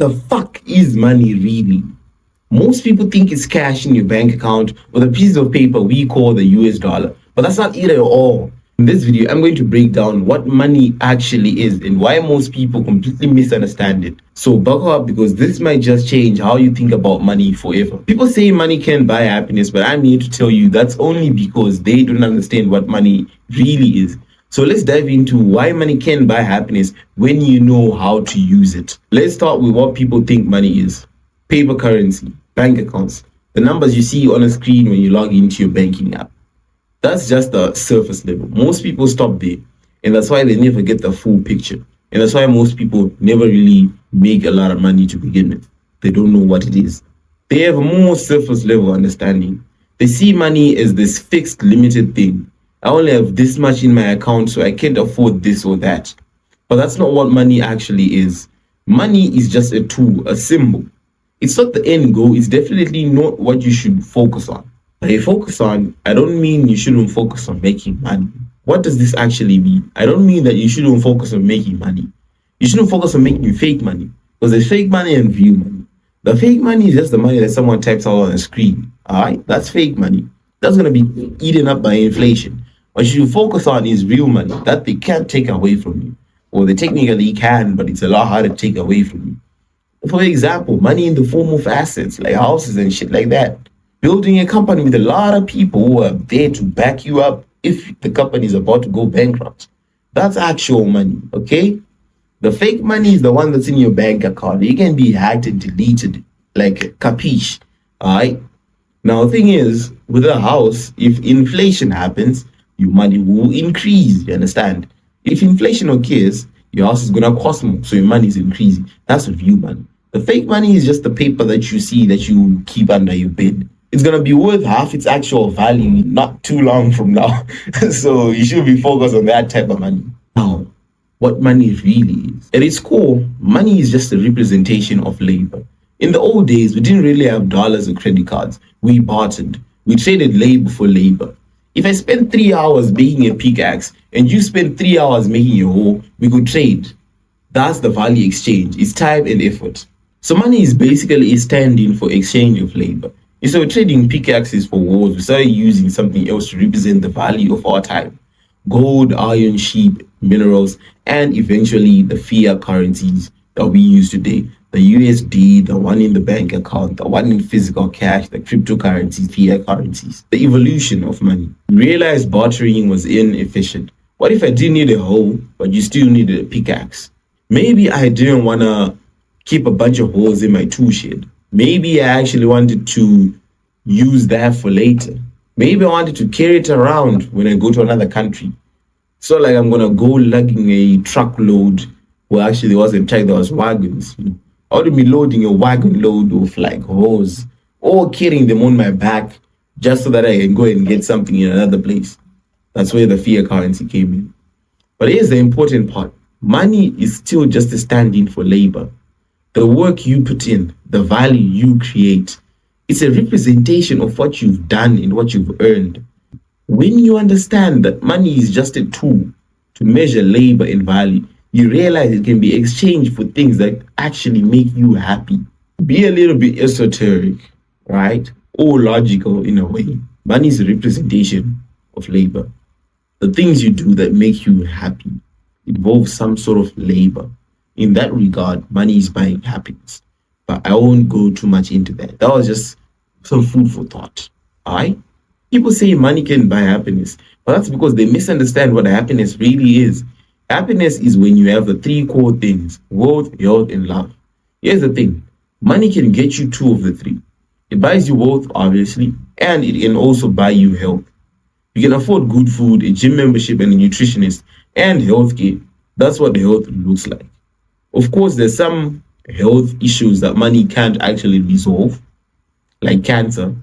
the fuck is money really? Most people think it's cash in your bank account or the piece of paper we call the US dollar, but that's not it at all. In this video, I'm going to break down what money actually is and why most people completely misunderstand it. So buckle up, because this might just change how you think about money forever. People say money can buy happiness, but I'm here to tell you that's only because they don't understand what money really is. So let's dive into why money can buy happiness when you know how to use it. Let's start with what people think money is. Paper currency, bank accounts, the numbers you see on a screen when you log into your banking app. That's just the surface level. Most people stop there, and that's why they never get the full picture. And that's why most people never really make a lot of money to begin with. They don't know what it is. They have a more surface level understanding. They see money as this fixed, limited thing. I only have this much in my account, so I can't afford this or that. But that's not what money actually is. Money is just a tool, a symbol. It's not the end goal. It's definitely not what you should focus on. By focus on, I don't mean you shouldn't focus on making money. What does this actually mean? I don't mean that you shouldn't focus on making money. You shouldn't focus on making fake money, because there's fake money and real money. The fake money is just the money that someone types out on a screen. All right, that's fake money. That's going to be eaten up by inflation. What you focus on is real money that they can't take away from you. Or they technically can, but it's a lot harder to take away from you. For example, money in the form of assets like houses and shit like that. Building a company with a lot of people who are there to back you up if the company is about to go bankrupt. That's actual money, okay? The fake money is the one that's in your bank account. It can be hacked and deleted, like capiche, all right? Now, the thing is, with a house, if inflation happens, your money will increase, you understand? If inflation occurs, your house is going to cost more, so your money is increasing. That's real money. The fake money is just the paper that you see that you keep under your bed. It's going to be worth half its actual value not too long from now. So you should be focused on that type of money. Now, what money really is. At its core, money is just a representation of labor. In the old days, we didn't really have dollars or credit cards. We bartered. We traded labor for labor. If I spend 3 hours making a pickaxe and you spend 3 hours making a hoe, we could trade. That's the value exchange. It's time and effort. So money is basically a stand-in for exchange of labor. Instead of trading pickaxes for wars, we started using something else to represent the value of our time. Gold, iron, sheep, minerals, and eventually the fiat currencies that we use today. The USD, the one in the bank account, the one in physical cash, the cryptocurrencies, fiat currencies. The evolution of money. We realized bartering was inefficient. What if I didn't need a hoe, but you still needed a pickaxe? Maybe I didn't want to keep a bunch of holes in my tool shed. Maybe I actually wanted to use that for later. Maybe I wanted to carry it around when I go to another country. So like I'm going to go lugging a truckload. Well, actually, it wasn't truck, there was wagons. I would be loading a wagon load of like hose or carrying them on my back just so that I can go and get something in another place. That's where the fiat currency came in. But here's the important part. Money is still just a stand-in for labor. The work you put in, the value you create, it's a representation of what you've done and what you've earned. When you understand that money is just a tool to measure labor and value, you realize it can be exchanged for things that actually make you happy. Be a little bit esoteric, right? Or logical in a way. Money is a representation of labor. The things you do that make you happy involve some sort of labor. In that regard, money is buying happiness. But I won't go too much into that. That was just some food for thought. All right? People say money can buy happiness, but that's because they misunderstand what happiness really is. Happiness is when you have the three core things: wealth, health, and love. Here's the thing. Money can get you two of the three. It buys you wealth, obviously, and it can also buy you health. You can afford good food, a gym membership, and a nutritionist, and healthcare. That's what health looks like. Of course, there's some health issues that money can't actually resolve, like cancer.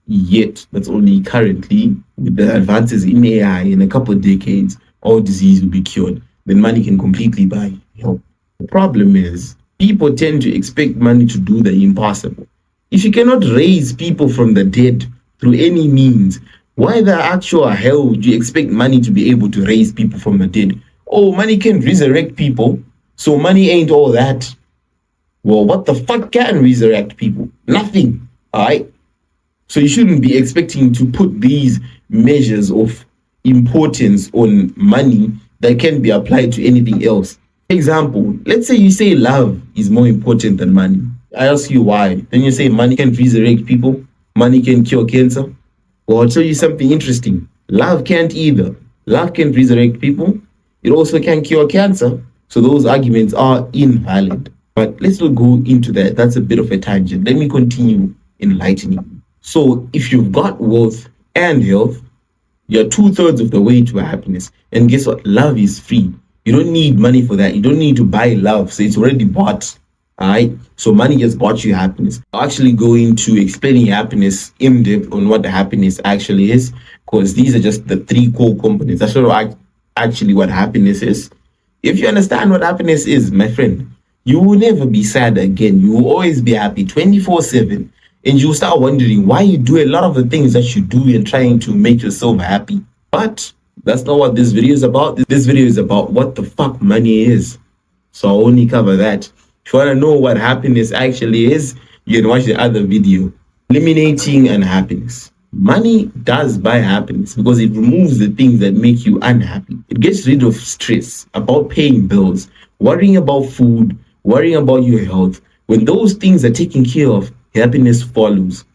Yet, that's only currently, with the advances in AI, in a couple of decades, all disease will be cured. Then money can completely buy health. The problem is, people tend to expect money to do the impossible. If you cannot raise people from the dead through any means, why the actual hell would you expect money to be able to raise people from the dead? Oh, money can resurrect people, so money ain't all that. Well, what the fuck can resurrect people? Nothing. All right. So you shouldn't be expecting to put these measures of importance on money that can be applied to anything else. Example, let's say you say love is more important than money. I ask you why. Then you say money can resurrect people, money can cure cancer. Well, I'll tell you something interesting. Love can't either. Love can resurrect people. It also can cure cancer. So those arguments are invalid. But let's not go into that. That's a bit of a tangent. Let me continue enlightening you. So if you've got wealth and health, you're 2/3 of the way to happiness. And guess what? Love is free. You don't need money for that. You don't need to buy love. So it's already bought. Alright? So money has bought you happiness. I'll actually go into explaining happiness in depth on what the happiness actually is, because these are just the 3 core components. That's not actually what happiness is. If you understand what happiness is, my friend, you will never be sad again. You will always be happy 24/7. And you'll start wondering why you do a lot of the things that you do and trying to make yourself happy. But that's not what this video is about. This video is about what the fuck money is. So I'll only cover that. If you want to know what happiness actually is, you can watch the other video. Eliminating unhappiness. Money does buy happiness because it removes the things that make you unhappy. It gets rid of stress about paying bills, worrying about food, worrying about your health. When those things are taken care of, happiness follows.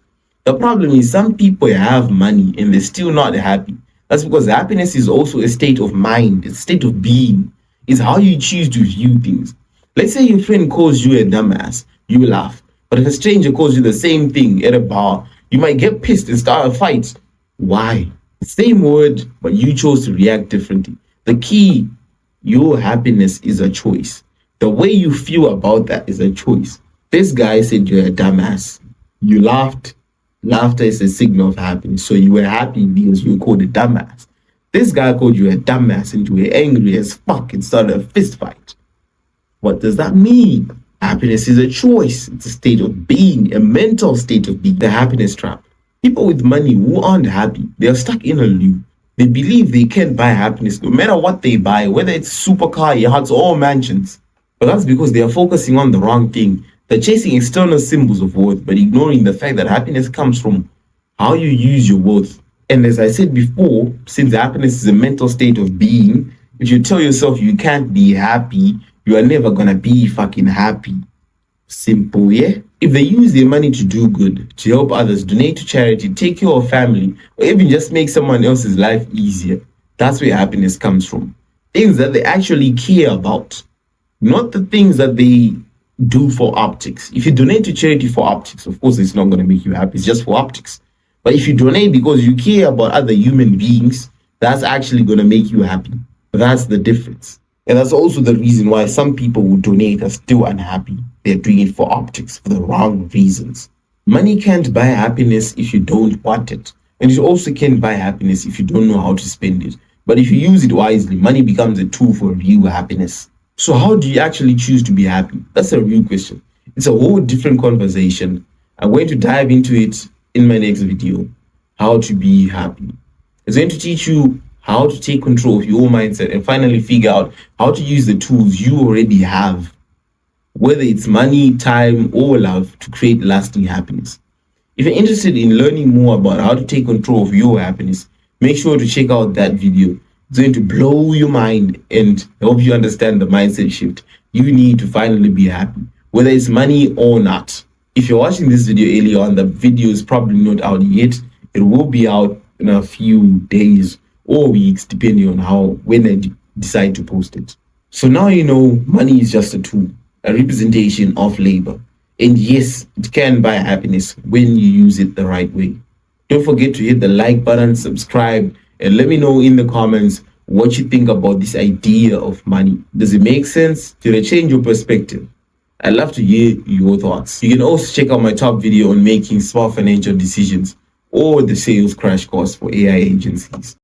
The problem is some people have money and they're still not happy. That's because happiness is also a state of mind, it's a state of being. It's how you choose to view things. Let's say your friend calls you a dumbass, you laugh. But if a stranger calls you the same thing at a bar, you might get pissed and start a fight. Why? Same word, but you chose to react differently. The key, your happiness is a choice. The way you feel about that is a choice. This guy said you're a dumbass. You laughed. Laughter is a signal of happiness. So you were happy because you were called a dumbass. This guy called you a dumbass and you were angry as fuck and started a fist fight. What does that mean? Happiness is a choice. It's a state of being, a mental state of being. The happiness trap. People with money who aren't happy, they are stuck in a loop. They believe they can't buy happiness no matter what they buy, whether it's supercar, yachts, or mansions. But that's because they are focusing on the wrong thing. They're chasing external symbols of worth, but ignoring the fact that happiness comes from how you use your worth. And as I said before, since happiness is a mental state of being, if you tell yourself you can't be happy, you are never gonna be fucking happy. Simple, yeah? If they use their money to do good, to help others, donate to charity, take care of family, or even just make someone else's life easier, that's where happiness comes from. Things that they actually care about, not the things that they do for optics. If you donate to charity for optics, of course it's not going to make you happy, it's just for optics. But if you donate because you care about other human beings, that's actually going to make you happy. That's the difference. And that's also the reason why some people who donate are still unhappy. They're doing it for optics, for the wrong reasons. Money can't buy happiness if you don't want it. And it also can't buy happiness if you don't know how to spend it. But if you use it wisely, money becomes a tool for real happiness. So how do you actually choose to be happy? That's a real question. It's a whole different conversation. I'm going to dive into it in my next video. How to be happy. It's going to teach you how to take control of your own mindset and finally figure out how to use the tools you already have, whether it's money, time, or love, to create lasting happiness. If you're interested in learning more about how to take control of your happiness, make sure to check out that video. It's going to blow your mind and help you understand the mindset shift you need to finally be happy, whether it's money or not. If you're watching this video early on, the video is probably not out yet. It will be out in a few days or weeks, depending on when I decide to post it. So now you know money is just a tool, a representation of labor. And yes, it can buy happiness when you use it the right way. Don't forget to hit the like button, subscribe, and let me know in the comments what you think about this idea of money. Does it make sense? Did it change your perspective? I'd love to hear your thoughts. You can also check out my top video on making smart financial decisions or the sales crash course for AI agencies.